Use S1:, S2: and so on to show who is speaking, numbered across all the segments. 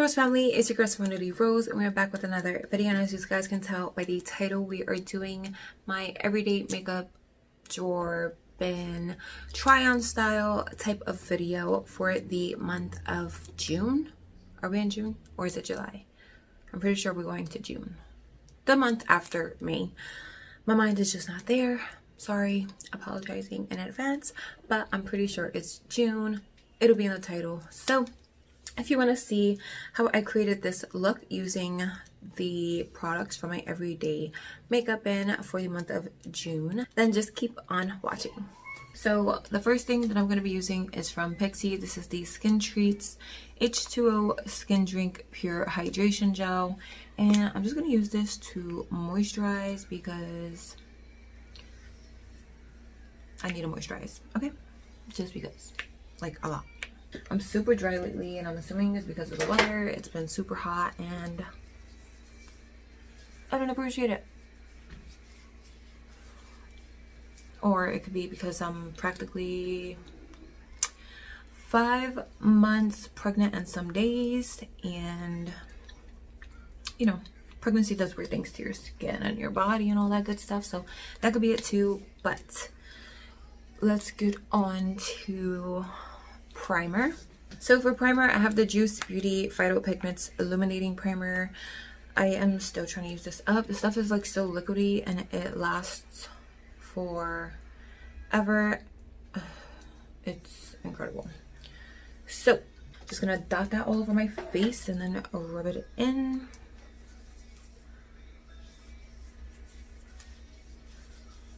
S1: much, family. It's your girl Serenity Rose, and we're back with another video. And as you guys can tell by the title, we are doing my everyday makeup drawer bin try on style type of video for the month of June. Are we in June or is it July? I'm pretty sure we're going to June, the month after May. My mind is just not there. Sorry, apologizing in advance, but I'm pretty sure it's June. It'll be in the title. So if you want to see how I created this look using the products for my everyday makeup bin for the month of June, then just keep on watching. So the first thing that I'm going to be using is from Pixi. This is the Skin Treats H2O Skin Drink Pure Hydration Gel. And I'm just going to use this to moisturize because I need to moisturize. Okay? Just because. Like, a lot. I'm super dry lately, and I'm assuming it's because of the weather. It's been super hot, and I don't appreciate it. Or it could be because I'm practically 5 months pregnant and some days, and you know, pregnancy does weird things to your skin and your body and all that good stuff. So that could be it too. But let's get on to primer. So for primer, I have the Juice Beauty Freddo Pigments Illuminating Primer. I am still trying to use this up. The stuff is like so liquidy and it lasts forever. It's incredible. So just gonna dot that all over my face and then rub it in.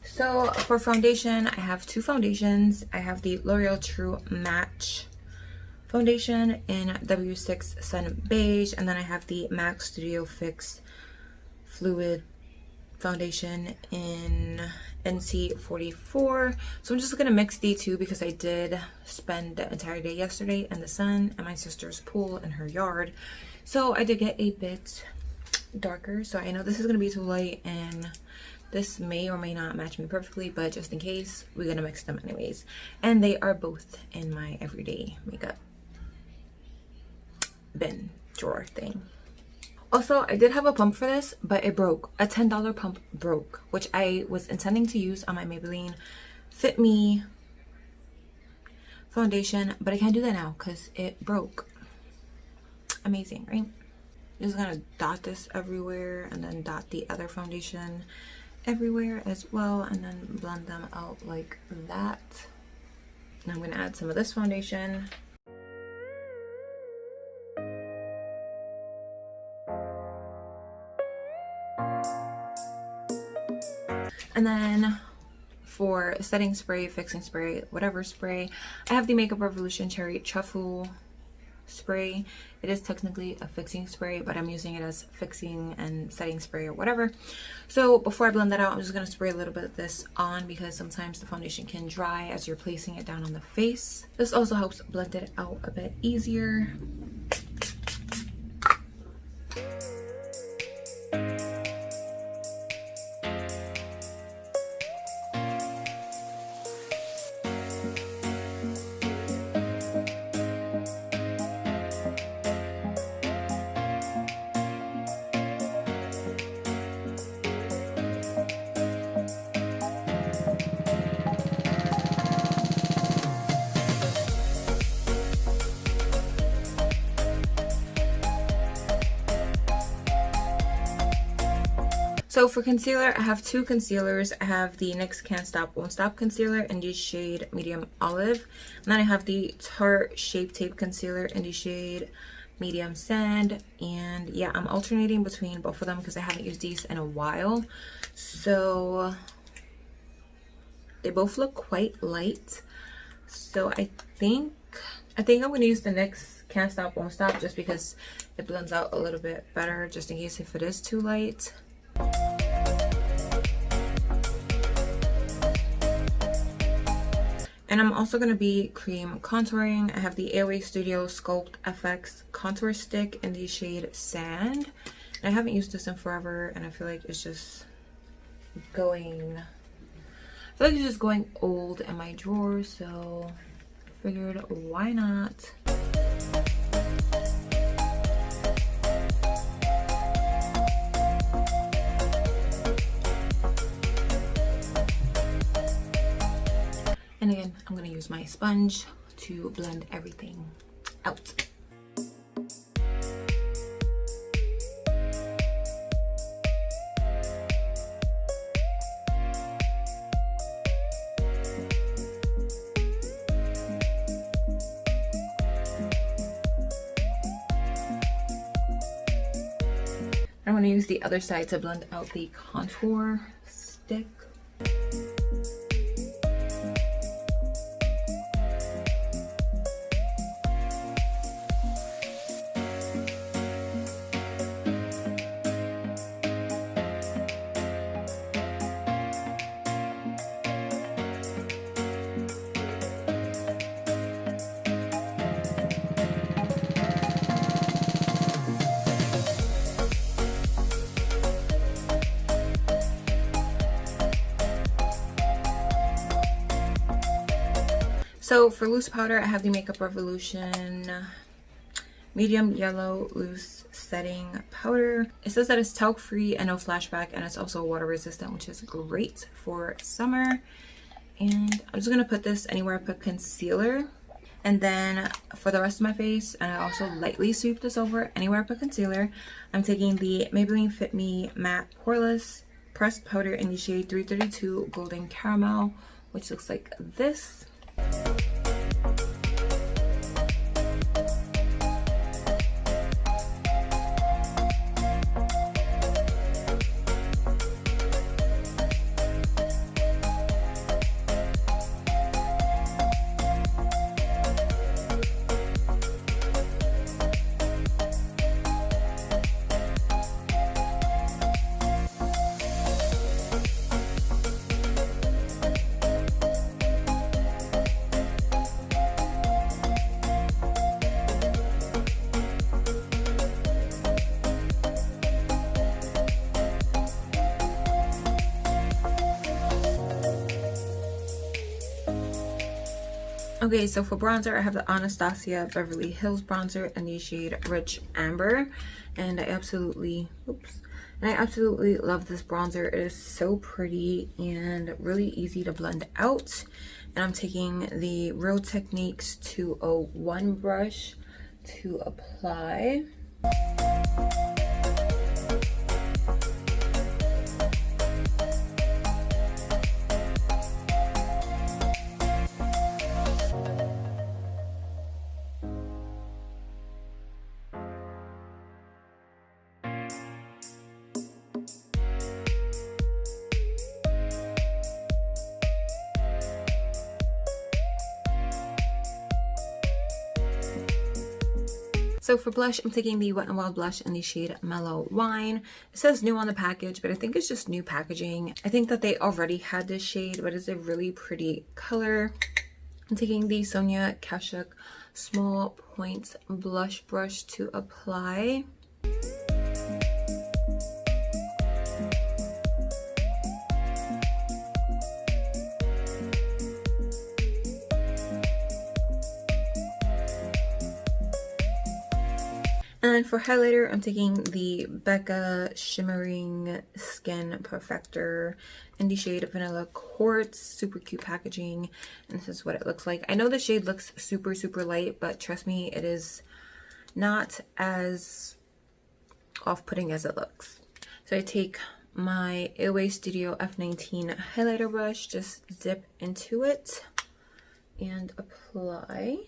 S1: So for foundation, I have two foundations. I have the L'Oreal True Match foundation in W6 Sun Beige, and then I have the MAC Studio Fix Fluid foundation in NC44. So I'm just gonna mix the two because I did spend the entire day yesterday in the sun at my sister's pool in her yard. So I did get a bit darker. So I know this is gonna be too light, and this may or may not match me perfectly, but just in case, we're gonna mix them anyways. And they are both in my everyday makeup bin drawer thing. Also, I did have a pump for this, but it broke. A $10 pump broke, which I was intending to use on my Maybelline Fit Me foundation, but I can't do that now because it broke. Amazing, right? Just gonna dot this everywhere and then dot the other foundation everywhere as well, and then blend them out like that. Now I'm going to add some of this foundation. And then for setting spray, fixing spray, whatever spray, I have the Makeup Revolution Cherry Truffle spray. It is technically a fixing spray, but I'm using it as fixing and setting spray or whatever. So before I blend that out, I'm just going to spray a little bit of this on because sometimes the foundation can dry as you're placing it down on the face. This also helps blend it out a bit easier. So for concealer, I have two concealers. I have the NYX Can't Stop Won't Stop concealer in the shade Medium Olive. And then I have the Tarte Shape Tape concealer in the shade Medium Sand. And yeah, I'm alternating between both of them because I haven't used these in a while. So they both look quite light. So I think I'm going to use the NYX Can't Stop Won't Stop just because it blends out a little bit better, just in case if it is too light. And I'm also going to be cream contouring. I have the AOA Studio Sculpt FX contour stick in the shade Sand. And I haven't used this in forever, and I feel like it's just going old in my drawer, so I figured why not. I'm gonna use my sponge to blend everything out. I'm going to use the other side to blend out the contour stick. So for loose powder, I have the Makeup Revolution medium yellow loose setting powder. It says that it's talc free and no flashback, and it's also water resistant, which is great for summer. And I'm just gonna put this anywhere I put concealer. And then for the rest of my face, and I also lightly sweep this over anywhere I put concealer, I'm taking the Maybelline Fit Me Matte Poreless Pressed Powder in the shade 332 Golden Caramel, which looks like this. Okay, so for bronzer, I have the Anastasia Beverly Hills bronzer in the shade Rich Amber, and I absolutely love this bronzer. It is so pretty and really easy to blend out. And I'm taking the Real Techniques 201 brush to apply. So for blush, I'm taking the Wet n Wild blush in the shade Mellow Wine. It says new on the package, but I think it's just new packaging. I think that they already had this shade, but it's a really pretty color. I'm taking the Sonia Kashuk Small Point Blush Brush to apply. And then for highlighter, I'm taking the Becca Shimmering Skin Perfector in the shade Vanilla Quartz. Super cute packaging, and this is what it looks like. I know the shade looks super light, but trust me, it is not as off-putting as it looks. So I take my Away Studio F19 highlighter brush, just dip into it and apply.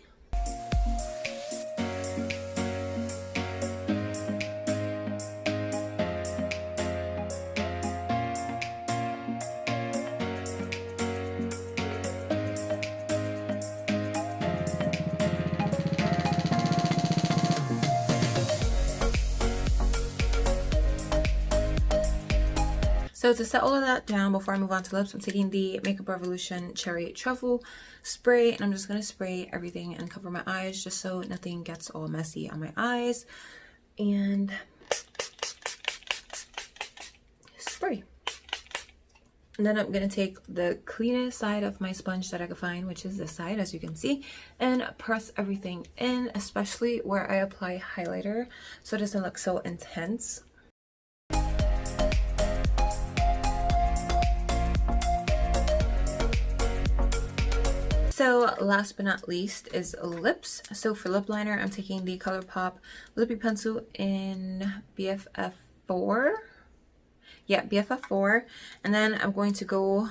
S1: So to set all of that down before I move on to lips, I'm taking the Makeup Revolution Cherry Truffle spray, and I'm just going to spray everything and cover my eyes just so nothing gets all messy on my eyes. And spray. And then I'm going to take the cleanest side of my sponge that I could find, which is this side, as you can see, and press everything in, especially where I apply highlighter, so it doesn't look so intense. So last but not least is lips. So for lip liner, I'm taking the ColourPop Lippy Pencil in BFF4. Yeah, BFF4. And then I'm going to go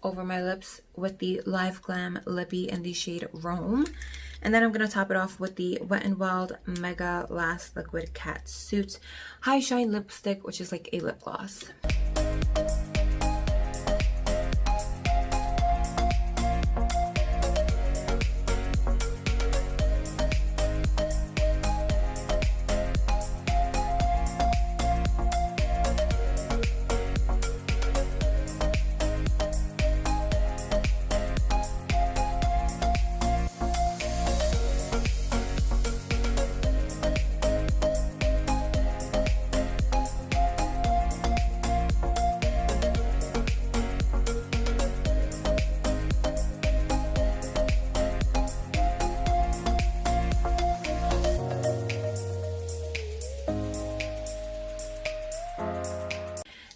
S1: over my lips with the Live Glam Lippy in the shade Rome. And then I'm going to top it off with the Wet n Wild Mega Last Liquid Cat Suit High Shine Lipstick, which is like a lip gloss.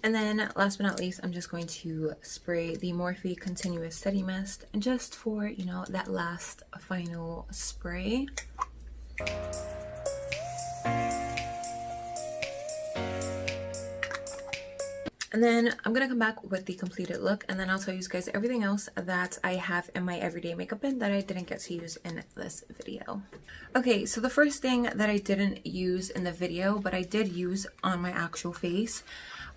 S1: And then last but not least, I'm just going to spray the Morphe Continuous Steady Mist just for, you know, that last final spray. And then I'm going to come back with the completed look, and then I'll tell you guys everything else that I have in my everyday makeup bin that I didn't get to use in this video. Okay, so the first thing that I didn't use in the video, but I did use on my actual face.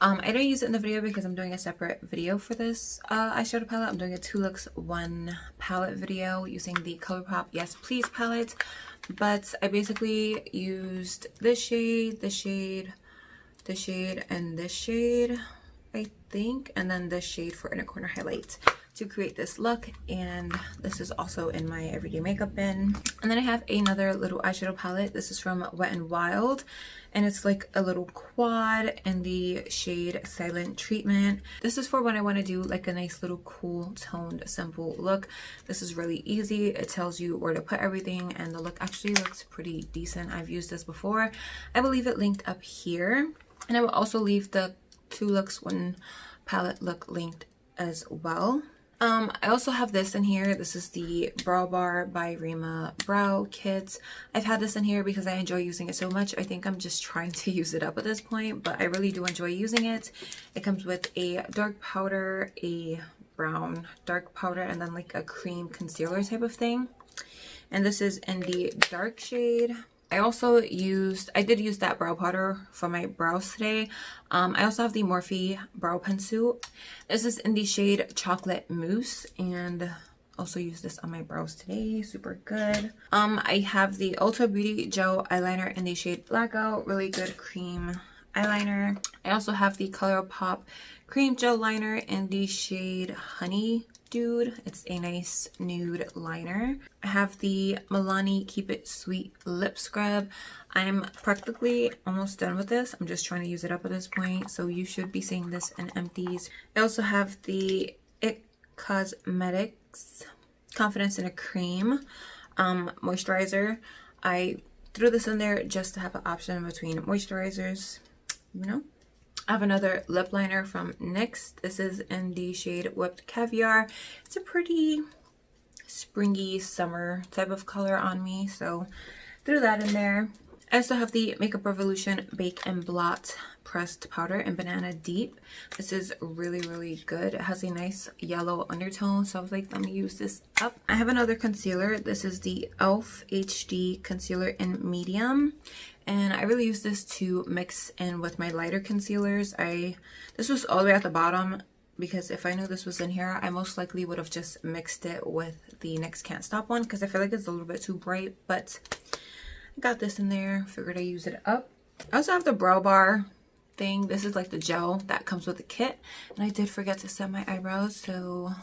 S1: I didn't use it in the video because I'm doing a separate video for this eyeshadow palette. I'm doing a 2 looks 1 palette video using the ColourPop Yes Please palette. But I basically used this shade, this shade, this shade, and this shade, I think, and then this shade for inner corner highlight to create this look. And this is also in my everyday makeup bin. And then I have another little eyeshadow palette. This is from Wet n Wild, and it's like a little quad in the shade Silent Treatment. This is for when I want to do like a nice little cool toned simple look. This is really easy. It tells you where to put everything, and the look actually looks pretty decent. I've used this before. I will leave it linked up here, and I will also leave the 2 looks 1 palette look linked as well. I also have this in here. This is the Brow Bar by Rhema Brow Kits. I've had this in here because I enjoy using it so much. I think I'm just trying to use it up at this point, but I really do enjoy using it. It comes with a dark powder, a brown dark powder, and then like a cream concealer type of thing. And this is in the dark shade. I did use that brow powder for my brows today. I also have the Morphe brow pencil. This is in the shade Chocolate Mousse, and also use this on my brows today. Super good. I have the Ulta Beauty Gel eyeliner in the shade Blackout. Really good cream eyeliner. I also have the ColourPop cream gel liner in the shade Honey Dude. It's a nice nude liner. I have the Milani Keep It Sweet lip scrub. I'm practically almost done with this. I'm just trying to use it up at this point, so you should be seeing this in empties. I also have the It Cosmetics Confidence in a Cream moisturizer. I threw this in there just to have an option between moisturizers, you know. I have another lip liner from NYX. This is in the shade Whipped Caviar. It's a pretty springy summer type of color on me, so threw that in there. I also have the Makeup Revolution Bake and Blot pressed powder in Banana Deep. This is really, really good. It has a nice yellow undertone, so I was like, let me use this up. I have another concealer. This is the e.l.f. HD Concealer in Medium. And I really use this to mix in with my lighter concealers. This was all the way at the bottom because if I knew this was in here, I most likely would have just mixed it with the NYX Can't Stop one because I feel like it's a little bit too bright. But I got this in there. Figured I use it up. I also have the Brow Bar thing. This is like the gel that comes with the kit. And I did forget to set my eyebrows, so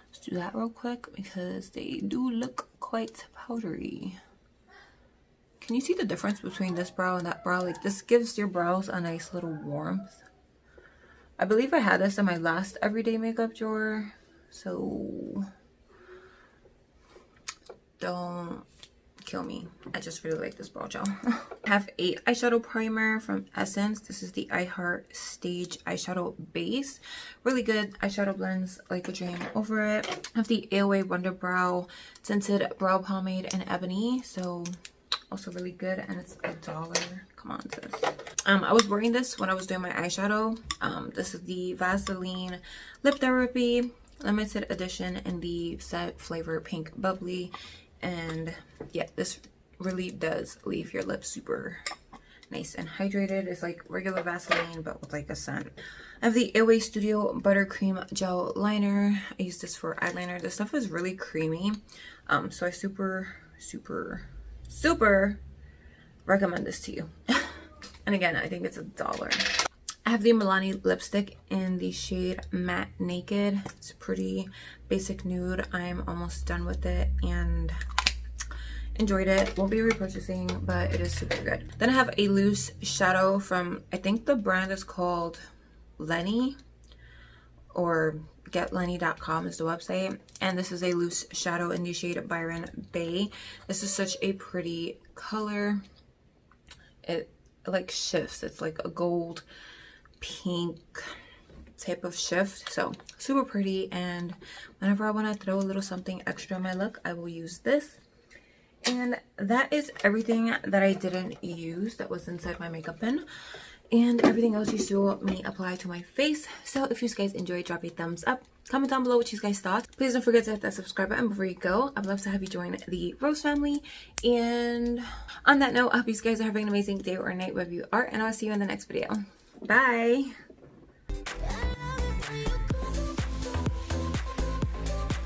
S1: let's do that real quick because they do look quite powdery. Can you see the difference between this brow and that brow? Like, this gives your brows a nice little warmth. I believe I had this in my last everyday makeup drawer, so don't kill me. I just really like this brow gel. I have a eyeshadow primer from Essence. This is the I Heart Stage eyeshadow base. Really good eyeshadow blends like a dream over it. I have the AOA Wonder Brow Tinted Brow Pomade in Ebony. So also really good, and it's $1. Come on, sis. I was wearing this when I was doing my eyeshadow. This is the Vaseline Lip Therapy limited edition in the set flavor Pink Bubbly. And yeah, this really does leave your lips super nice and hydrated. It's like regular Vaseline but with like a scent. I have the AOA Studio Buttercream Gel Liner. I use this for eyeliner. This stuff is really creamy. So I super recommend this to you. And again, I think it's $1. I have the Milani Lip Stick in the shade Matte Naked. It's a pretty basic nude. I'm almost done with it and enjoyed it. Won't be repurchasing, but it is super good. Then I have a loose shadow from, I think the brand is called Lenny, or getlenny.com is the website. And this is a loose shadow in the shade Byron Bay. This is such a pretty color. It like shifts. It's like a gold pink type of shift, so super pretty. And whenever I want to throw a little something extra in my look, I will use this. And that is everything that I didn't use that was inside my makeup bin, and everything else you saw me apply to my face. So if you guys enjoyed, drop a thumbs up, comment down below what you guys thought. Please don't forget to hit that subscribe button before you go. I'd love to have you join the Rose family. And on that note, I hope you guys are having an amazing day or night wherever you are, and I'll see you in the next video. Bye.